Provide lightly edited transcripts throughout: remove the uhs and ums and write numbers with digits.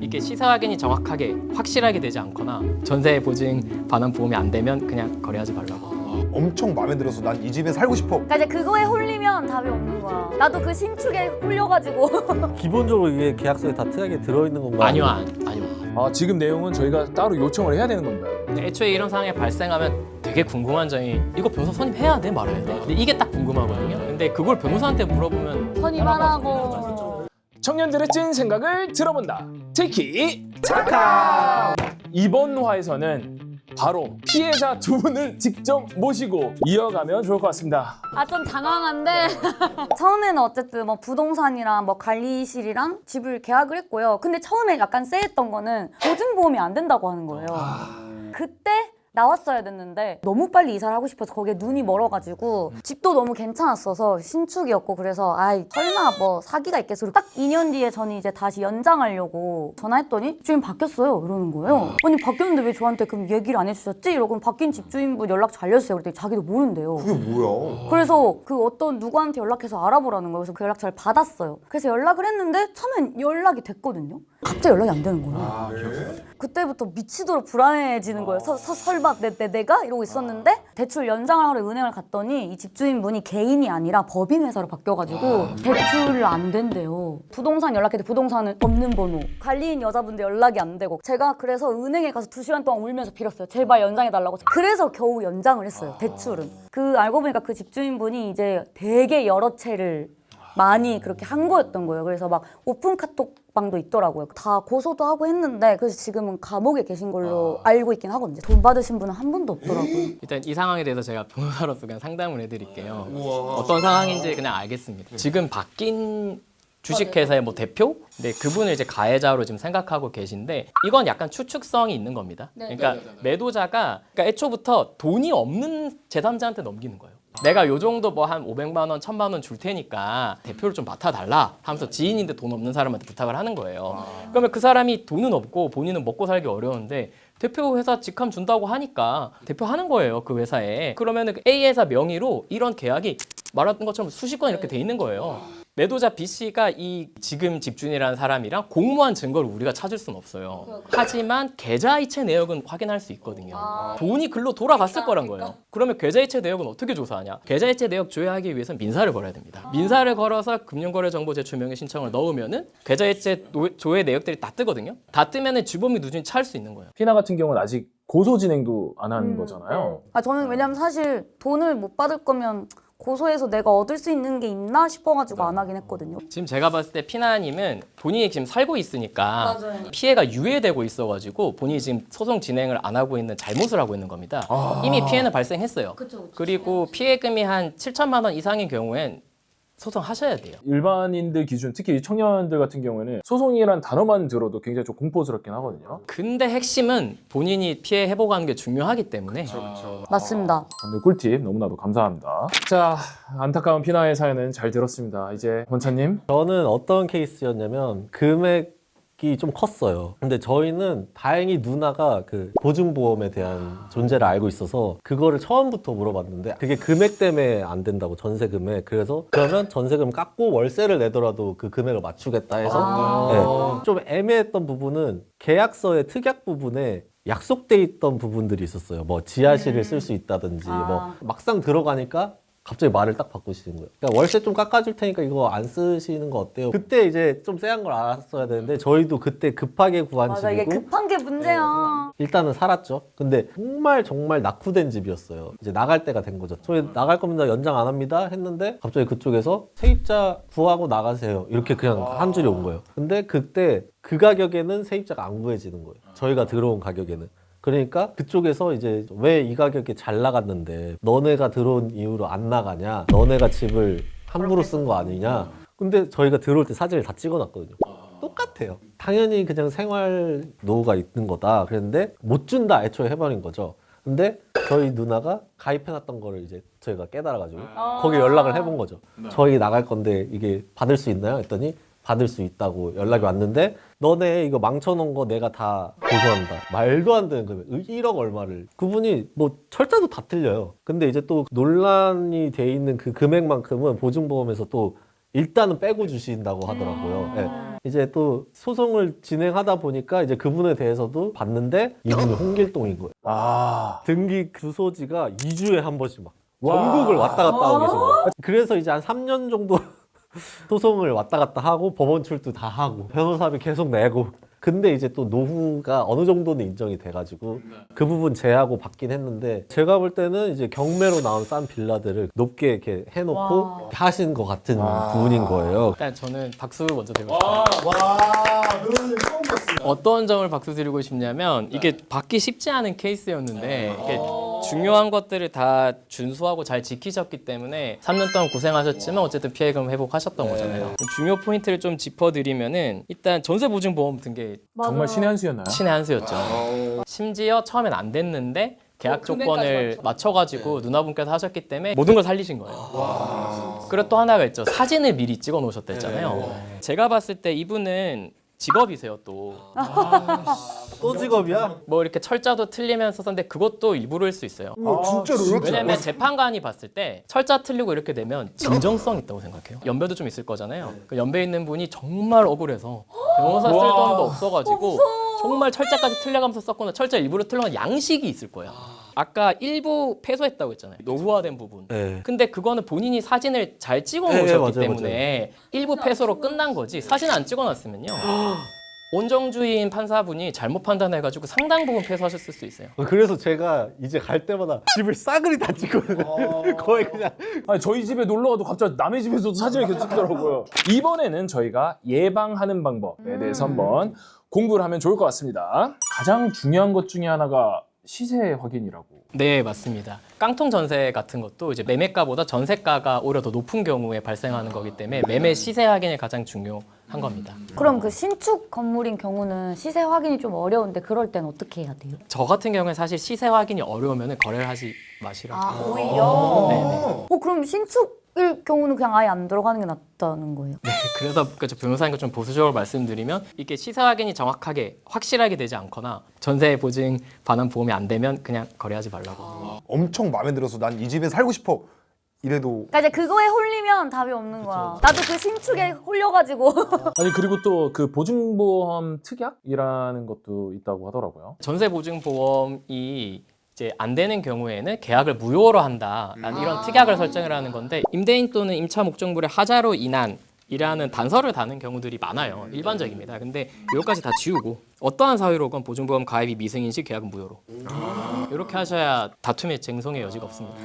이게 시세 확인이 정확하게 확실하게 되지 않거나 전세 보증 반환 보험이 안 되면 그냥 거래하지 말라고. 엄청 마음에 들어서 난 이 집에 살고 싶어. 그러니까 이제 그거에 홀리면 답이 없는 거야. 나도 그 신축에 홀려가지고. 기본적으로 이게 계약서에 다 특이하게 들어있는 건가요? 아니요. 아, 지금 내용은 저희가 따로 요청을 해야 되는 건가요? 근데 애초에 이런 상황이 발생하면 되게 궁금한 점이 이거 변호사 선임해야 돼 말아야 돼? 근데 이게 딱 궁금하거든요. 근데 그걸 변호사한테 물어보면 선임 안 하고. 청년들의 찐 생각을 들어본다. 특히 착각. 이번 화에서는 바로 피해자 두 분을 직접 모시고 이어가면 좋을 것 같습니다. 아, 좀 당황한데. 처음에는 어쨌든 뭐 부동산이랑 뭐 관리실이랑 집을 계약을 했고요. 근데 처음에 약간 쎄했던 거는 보증보험이 안 된다고 하는 거예요. 그때 나왔어야 됐는데 너무 빨리 이사를 하고 싶어서 거기에 눈이 멀어가지고 집도 너무 괜찮았어서 신축이었고 그래서 아이 설마 뭐 사기가 있겠어. 딱 2년 뒤에 저는 이제 다시 연장하려고 전화했더니 집주인 바뀌었어요 이러는 거예요. 아니 바뀌었는데 왜 저한테 그럼 얘기를 안 해주셨지? 이러고 바뀐 집주인분 연락처 알려주세요. 그랬더니 자기도 모른대요. 그게 뭐야? 그래서 그 어떤 누구한테 연락해서 알아보라는 거예요. 그래서 그 연락처를 받았어요. 그래서 연락을 했는데 처음엔 연락이 됐거든요. 갑자기 연락이 안 되는 거예요. 그때부터 미치도록 불안해지는 거예요. 설마 내가? 이러고 있었는데 대출 연장을 하러 은행을 갔더니 이 집주인분이 개인이 아니라 법인 회사로 바뀌어가지고 대출을 안 된대요. 부동산 연락해도 부동산은 없는 번호. 관리인 여자분도 연락이 안 되고 제가 그래서 은행에 가서 2시간 동안 울면서 빌었어요. 제발 연장해달라고. 그래서 겨우 연장을 했어요. 대출은. 그 알고 보니까 그 집주인분이 이제 되게 여러 채를 많이 그렇게 한 거였던 거예요. 그래서 막 오픈 카톡방도 있더라고요. 다 고소도 하고 했는데 그래서 지금은 감옥에 계신 걸로 알고 있긴 하거든요. 돈 받으신 분은 한 분도 없더라고요. 일단 이 상황에 대해서 제가 변호사로서 그냥 상담을 해드릴게요. 어떤 상황인지 그냥 알겠습니다. 지금 바뀐 주식회사의 뭐 대표? 근데 그분을 이제 가해자로 지금 생각하고 계신데 이건 약간 추측성이 있는 겁니다. 그러니까 매도자가 그러니까 애초부터 돈이 없는 제3자한테 넘기는 거예요. 내가 요 정도 뭐 한 500만 원, 1000만 원 줄 테니까 대표를 좀 맡아달라 하면서 지인인데 돈 없는 사람한테 부탁을 하는 거예요. 그러면 그 사람이 돈은 없고 본인은 먹고 살기 어려운데 대표 회사 직함 준다고 하니까 대표 하는 거예요, 그 회사에. 그러면은 A 회사 명의로 이런 계약이 말했던 것처럼 수십 건 이렇게 돼 있는 거예요. 매도자 B 씨가 이 지금 집주인이라는 사람이랑 공모한 증거를 우리가 찾을 수는 없어요. 하지만 계좌이체 내역은 확인할 수 있거든요. 돈이 글로 돌아갔을 거란 거예요. 그러면 계좌이체 내역은 어떻게 조사하냐? 계좌이체 내역 조회하기 위해서는 민사를 걸어야 됩니다. 민사를 걸어서 금융거래정보 제출 명의 신청을 넣으면은 계좌이체 조회 내역들이 다 뜨거든요. 다 뜨면은 주범이 누군지 찾을 수 있는 거예요. 피나 같은 경우는 아직 고소 진행도 안 한 거잖아요. 아, 저는 왜냐면 사실 돈을 못 받을 거면 고소해서 내가 얻을 수 있는 게 있나 싶어가지고 안 하긴 했거든요. 지금 제가 봤을 때 피나님은 본인이 지금 살고 있으니까 맞아요. 피해가 유예되고 있어가지고 본인이 지금 소송 진행을 안 하고 있는 잘못을 하고 있는 겁니다. 이미 피해는 발생했어요. 그리고 피해금이 한 7천만 원 이상인 경우엔 소송하셔야 돼요. 일반인들 기준, 특히 청년들 같은 경우에는 소송이란 단어만 들어도 굉장히 좀 공포스럽긴 하거든요. 근데 핵심은 본인이 피해 회복하는 게 중요하기 때문에 맞습니다. 오늘 꿀팁 너무나도 감사합니다. 자, 안타까운 피나의 사연은 잘 들었습니다. 이제 원차님. 저는 어떤 케이스였냐면 금액이 좀 컸어요. 근데 저희는 다행히 누나가 그 보증보험에 대한 존재를 알고 있어서 그거를 처음부터 물어봤는데 그게 금액 때문에 안 된다고, 전세 금액. 그래서 그러면 전세금 깎고 월세를 내더라도 그 금액을 맞추겠다 해서 네. 좀 애매했던 부분은 계약서의 특약 부분에 약속돼 있던 부분들이 있었어요. 뭐 지하실을 쓸 수 있다든지 뭐 막상 들어가니까 갑자기 말을 딱 바꾸시는 거예요. 그러니까 월세 좀 깎아줄 테니까 이거 안 쓰시는 거 어때요? 그때 이제 좀 쎄한 걸 알았어야 되는데 저희도 그때 급하게 구한 맞아, 이게 집이고 급한 게 문제야. 일단은 살았죠. 근데 정말 낙후된 집이었어요. 이제 나갈 때가 된 거죠. 저희 나갈 겁니다. 연장 안 합니다. 했는데 갑자기 그쪽에서 세입자 구하고 나가세요. 이렇게 그냥 한 줄이 온 거예요. 근데 그때 그 가격에는 세입자가 안 구해지는 거예요. 저희가 들어온 가격에는. 그러니까 그쪽에서 이제 왜 이 가격에 잘 나갔는데 너네가 들어온 이후로 안 나가냐, 너네가 집을 함부로 쓴 거 아니냐. 근데 저희가 들어올 때 사진을 다 찍어놨거든요. 똑같아요. 당연히 그냥 생활 노후가 있는 거다 그랬는데 못 준다 애초에 해버린 거죠. 근데 저희 누나가 가입해놨던 거를 이제 저희가 깨달아가지고 거기 연락을 해본 거죠. 저희 나갈 건데 이게 받을 수 있나요? 했더니 받을 수 있다고 연락이 왔는데 너네 이거 망쳐놓은 거 내가 다 고소한다. 말도 안 되는 금액 1억 얼마를. 그분이 뭐 철자도 다 틀려요. 근데 이제 또 논란이 돼 있는 그 금액만큼은 보증보험에서 또 일단은 빼고 주신다고 하더라고요. 네. 이제 또 소송을 진행하다 보니까 이제 그분에 대해서도 봤는데 이분이 홍길동인 거예요. 아. 등기 주소지가 2주에 한 번씩 막 전국을 왔다 갔다 하고 계신 거예요. 그래서 이제 한 3년 정도 소송을 왔다 갔다 하고 법원 출두 다 하고 변호사비 계속 내고 근데 이제 또 노후가 어느 정도는 인정이 돼가지고 그 부분 제하고 받긴 했는데 제가 볼 때는 이제 경매로 나온 싼 빌라들을 높게 이렇게 해놓고 와. 하신 것 같은 부분인 거예요. 일단 저는 박수 먼저 드리고 싶어요. 어떤 점을 박수 드리고 싶냐면 이게 받기 쉽지 않은 케이스였는데 이게 중요한 것들을 다 준수하고 잘 지키셨기 때문에 3년 동안 고생하셨지만 어쨌든 피해금 회복하셨던 거잖아요. 중요 포인트를 좀 짚어드리면은 일단 전세보증보험 등게 정말 신의 한 수였나요? 신의 한 수였죠. 심지어 처음엔 안 됐는데 계약 조건을 맞춰가지고 누나분께서 하셨기 때문에 모든 걸 살리신 거예요. 그리고 또 하나가 있죠. 사진을 미리 찍어 놓으셨댔잖아요. 제가 봤을 때 이분은 직업이세요 또. 또 직업이야? 뭐 이렇게 철자도 틀리면서 썼는데 그것도 일부러일 수 있어요. 진짜로요? 왜냐면 재판관이 봤을 때 철자 틀리고 이렇게 되면 진정성 있다고 생각해요. 연배도 좀 있을 거잖아요. 그 연배 있는 분이 정말 억울해서 변호사 쓸 돈도 없어가지고 정말 철자까지 틀려가면서 썼거나 철자 일부러 틀려가면 양식이 있을 거예요. 아까 일부 패소했다고 했잖아요. 노후화된 부분. 네. 근데 그거는 본인이 사진을 잘 찍어 네, 놓으셨기 맞아요, 때문에 일부 패소로 끝난 거지. 사진 안 찍어 놨으면요. 온정주의인 판사분이 잘못 판단해가지고 상당 부분 패소하셨을 수 있어요. 그래서 제가 이제 갈 때마다 집을 싸그리 다 찍거든요. 거의 그냥 아니, 저희 집에 놀러 가도 갑자기 남의 집에서도 사진을 계속 찍더라고요. 이번에는 저희가 예방하는 방법에 대해서 한번 공부를 하면 좋을 것 같습니다. 가장 중요한 것 중에 하나가 시세 확인이라고. 네, 맞습니다. 깡통 전세 같은 것도 이제 매매가보다 전세가가 오히려 더 높은 경우에 발생하는 거기 때문에 매매 시세 확인이 가장 중요한 겁니다. 그럼 그 신축 건물인 경우는 시세 확인이 좀 어려운데 그럴 땐 어떻게 해야 돼요? 저 같은 경우에 사실 시세 확인이 어려우면 거래를 하지 마시라고. 오히려? 네네. 그럼 신축일 경우는 그냥 아예 안 들어가는 게 낫다는 거예요? 네, 그래서 변호사님과 좀 보수적으로 말씀드리면 이게 시세 확인이 정확하게 확실하게 되지 않거나 전세 보증 반환 보험이 안 되면 그냥 거래하지 말라고. 엄청 마음에 들어서 난 이 집에 살고 싶어. 이래도 그러니까 이제 그거에 홀리면 답이 없는 거야. 나도 그 신축에 홀려가지고. 아니 그리고 또 그 보증보험 특약이라는 것도 있다고 하더라고요. 전세 보증 보험이 이제 안 되는 경우에는 계약을 무효로 한다라는 이런 특약을 설정을 하는 건데 임대인 또는 임차 목적물의 하자로 인한이라는 단서를 다는 경우들이 많아요. 일반적입니다. 근데 이것까지 다 지우고 어떠한 사유로건 보증보험 가입이 미승인 시 계약은 무효로 이렇게 하셔야 다툼의 쟁송의 여지가 없습니다.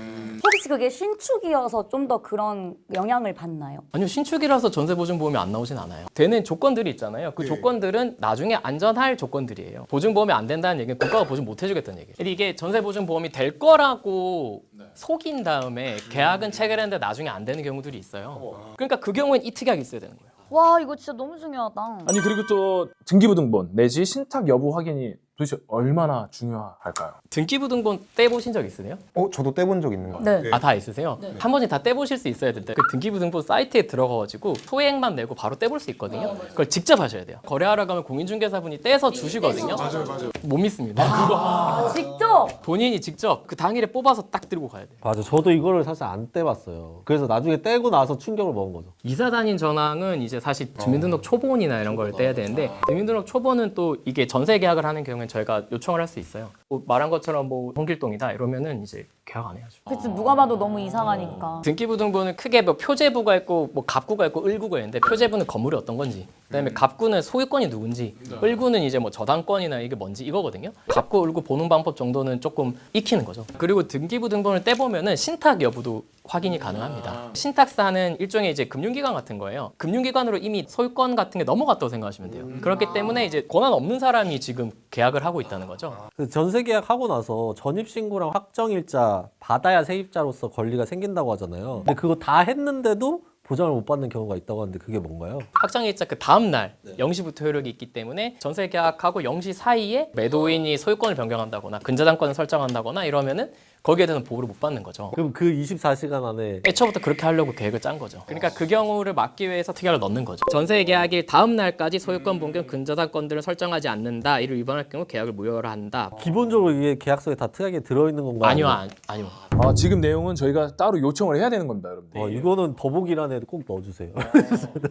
혹시 그게 신축이어서 좀 더 그런 영향을 받나요? 아니요, 신축이라서 전세보증보험이 안 나오진 않아요. 되는 조건들이 있잖아요. 그 조건들은 나중에 안전할 조건들이에요. 보증보험이 안 된다는 얘기는 국가가 보증 못 해주겠다는 얘기예요. 근데 이게 전세보증보험이 될 거라고 속인 다음에 계약은 체결했는데 나중에 안 되는 경우들이 있어요. 그러니까 그 경우엔 이 특약이 있어야 되는 거예요. 와 이거 진짜 너무 중요하다. 아니 그리고 또 등기부등본 내지 신탁 여부 확인이 도대체 얼마나 중요할까요? 등기부등본 떼보신 적 있으세요? 저도 떼본 적 있는 거 같아요. 네. 아, 다 있으세요? 한 번씩 다 떼보실 수 있어야 된다. 그 등기부등본 사이트에 들어가가지고 소액만 내고 바로 떼볼 수 있거든요. 그걸 직접 하셔야 돼요. 거래하러 가면 공인중개사분이 떼서 주시거든요. 맞아요. 못 믿습니다. 아, 직접? 본인이 직접 그 당일에 뽑아서 딱 들고 가야 돼요. 맞아. 저도 이거를 사실 안 떼봤어요. 그래서 나중에 떼고 나서 충격을 먹은 거죠. 이사 다닌 전황은 이제 사실 주민등록 초본이나 이런 걸 떼야 되는데 주민등록 초본은 또 이게 전세 계약을 하는 경우엔 저희가 요청을 할 수 있어요. 뭐 말한 것처럼 뭐 홍길동이다 이러면은 이제 계약 안 해야죠. 그치 누가 봐도 너무 이상하니까. 등기부등본은 크게 뭐 표제부가 있고 뭐 갑구가 있고 을구가 있는데 표제부는 건물이 어떤 건지 그다음에 갑구는 소유권이 누군지 을구는 이제 뭐 저당권이나 이게 뭔지 이거거든요. 갑구 을구 보는 방법 정도는 조금 익히는 거죠. 그리고 등기부등본을 떼보면은 신탁 여부도 확인이 가능합니다. 신탁사는 일종의 이제 금융기관 같은 거예요. 금융기관으로 이미 소유권 같은 게 넘어갔다고 생각하시면 돼요. 그렇기 때문에 이제 권한 없는 사람이 지금 계약을 하고 있다는 거죠. 그 전세 계약하고 나서 전입신고랑 확정일자 받아야 세입자로서 권리가 생긴다고 하잖아요. 근데 그거 다 했는데도 보장을 못 받는 경우가 있다고 하는데 그게 뭔가요? 확정일자 그 다음 날 0시부터 효력이 있기 때문에 전세 계약하고 0시 사이에 매도인이 소유권을 변경한다거나 근저당권을 설정한다거나 이러면은 거기에 대해서 보호를 못 받는 거죠. 그럼 그 24시간 안에 애초부터 그렇게 하려고 계획을 짠 거죠. 그러니까 그 경우를 막기 위해서 특약을 넣는 거죠. 전세 계약일 다음 날까지 소유권 변경 근저당권들을 설정하지 않는다. 이를 위반할 경우 계약을 무효로 한다. 기본적으로 이게 계약서에 다 특약이 들어있는 건가요? 아니요. 지금 내용은 저희가 따로 요청을 해야 되는 겁니다, 여러분들. 이거는 더보기란에 꼭 넣어주세요.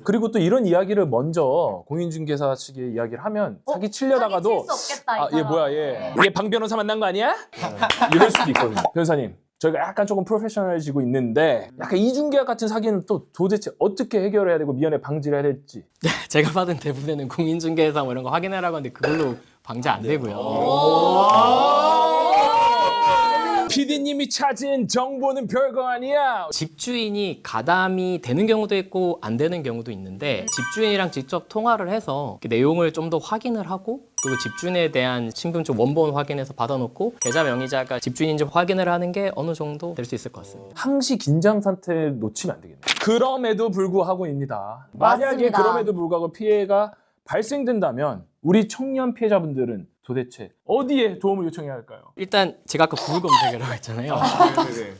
그리고 또 이런 이야기를 먼저 공인중개사 측에 이야기를 하면 사기 치려다가도 사기 칠 수 없겠다, 얘 뭐야 얘 방 변호사 만난 거 아니야? 이럴 수도 있거든요. 변호사님, 저희가 약간 조금 프로페셔널해지고 있는데 약간 이중계약 같은 사기는 또 도대체 어떻게 해결해야 되고 미연에 방지를 해야 될지. 제가 받은 대부분은 공인중개사 뭐 이런 거 확인하라고 하는데 그걸로 방지 안 되고요. PD님이 찾은 정보는 별거 아니야. 집주인이 가담이 되는 경우도 있고 안 되는 경우도 있는데 집주인이랑 직접 통화를 해서 그 내용을 좀 더 확인을 하고 그리고 집주인에 대한 신분증 원본 확인해서 받아놓고 계좌 명의자가 집주인인지 확인을 하는 게 어느 정도 될 수 있을 것 같습니다. 항시 긴장 상태에 놓치면 안 되겠네요. 그럼에도 불구하고입니다. 만약에 맞습니다. 그럼에도 불구하고 피해가 발생된다면 우리 청년 피해자분들은 도대체 어디에 도움을 요청해야 할까요? 일단 제가 아까 구글 검색이라고 했잖아요.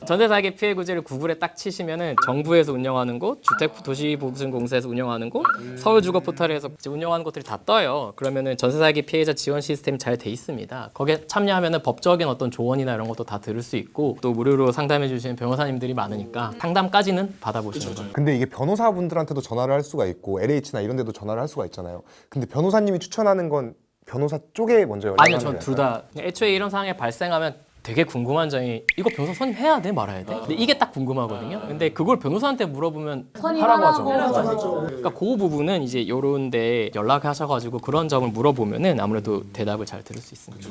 전세 사기 피해 구제를 구글에 딱 치시면은 정부에서 운영하는 곳, 주택도시보증공사에서 운영하는 곳, 서울주거 포털에서 이제 운영하는 곳들이 다 떠요. 그러면은 전세 사기 피해자 지원 시스템이 잘 돼 있습니다. 거기에 참여하면은 법적인 어떤 조언이나 이런 것도 다 들을 수 있고 또 무료로 상담해 주시는 변호사님들이 많으니까 상담까지는 받아보시는 거예요. 근데 이게 변호사분들한테도 전화를 할 수가 있고 LH나 이런 데도 전화를 할 수가 있잖아요. 근데 변호사님이 추천하는 건 변호사 쪽에 먼저 연락을 아니요, 하는 전 거예요? 둘 다. 애초에 이런 상황이 발생하면 되게 궁금한 점이 이거 변호사 선임해야 돼 말아야 돼? 근데 이게 딱 궁금하거든요. 근데 그걸 변호사한테 물어보면 하라고 하죠. 그러니까 그 부분은 이제 요런데 연락하셔가지고 그런 점을 물어보면은 아무래도 대답을 잘 들을 수 있습니다.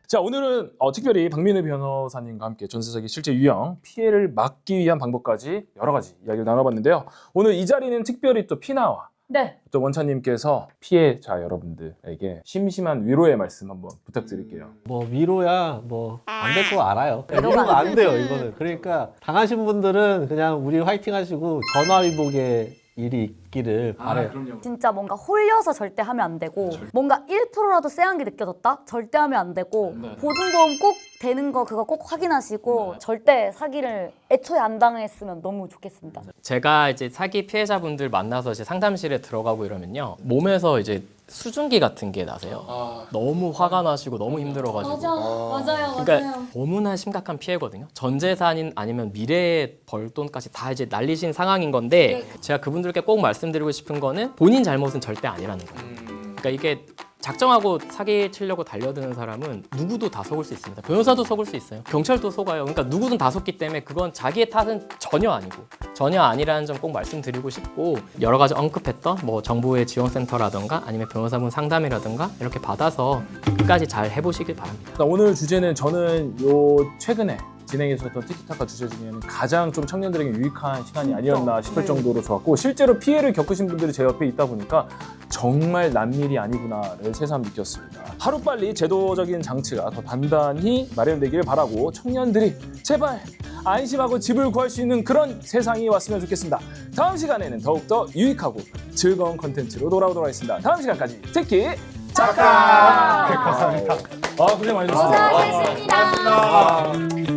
자, 오늘은 특별히 박민우 변호사님과 함께 전세 사기 실제 유형, 피해를 막기 위한 방법까지 여러 가지 이야기를 나눠봤는데요. 오늘 이 자리는 특별히 또 피나와 네. 또 원차님께서 피해자 여러분들에게 심심한 위로의 말씀 한번 부탁드릴게요. 뭐 위로야 뭐 안 될 거 알아요. 위로가 위로가 안 돼요 이거는. 그러니까 당하신 분들은 그냥 우리 화이팅 하시고 전화위복의 일이 있기를 바래요. 진짜 뭔가 홀려서 절대 하면 안 되고 뭔가 1%라도 쎄한 게 느껴졌다? 절대 하면 안 되고 보증보험 꼭 되는 거 그거 꼭 확인하시고 절대 사기를 애초에 안 당했으면 너무 좋겠습니다. 제가 이제 사기 피해자분들 만나서 이제 상담실에 들어가고 이러면요. 몸에서 이제 수증기 같은 게 나세요. 너무 화가 나시고 너무 힘들어가지고. 맞아요. 그러니까 너무나 심각한 피해거든요. 전 재산인 아니면 미래의 벌돈까지 다 이제 날리신 상황인 건데 제가 그분들께 꼭 말씀드리고 싶은 거는 본인 잘못은 절대 아니라는 거예요. 그러니까 이게 작정하고 사기 치려고 달려드는 사람은 누구도 다 속을 수 있습니다. 변호사도 속을 수 있어요. 경찰도 속아요. 그러니까 누구든 다 속기 때문에 그건 자기의 탓은 전혀 아니고 전혀 아니라는 점 꼭 말씀드리고 싶고 여러 가지 언급했던 뭐 정부의 지원센터라든가 아니면 변호사분 상담이라든가 이렇게 받아서 끝까지 잘 해보시길 바랍니다. 오늘 주제는 저는 최근에 진행했었던 티키타카 주제 중에는 가장 좀 청년들에게 유익한 시간이 아니었나 싶을 정도로 좋았고 실제로 피해를 겪으신 분들이 제 옆에 있다 보니까 정말 남일이 아니구나를 새삼 느꼈습니다. 하루빨리 제도적인 장치가 더 단단히 마련되기를 바라고 청년들이 제발 안심하고 집을 구할 수 있는 그런 세상이 왔으면 좋겠습니다. 다음 시간에는 더욱더 유익하고 즐거운 컨텐츠로 돌아오도록 하겠습니다. 다음 시간까지 특히 작가! 감사합니다. 고생 많으셨습니다. 고생하셨습니다.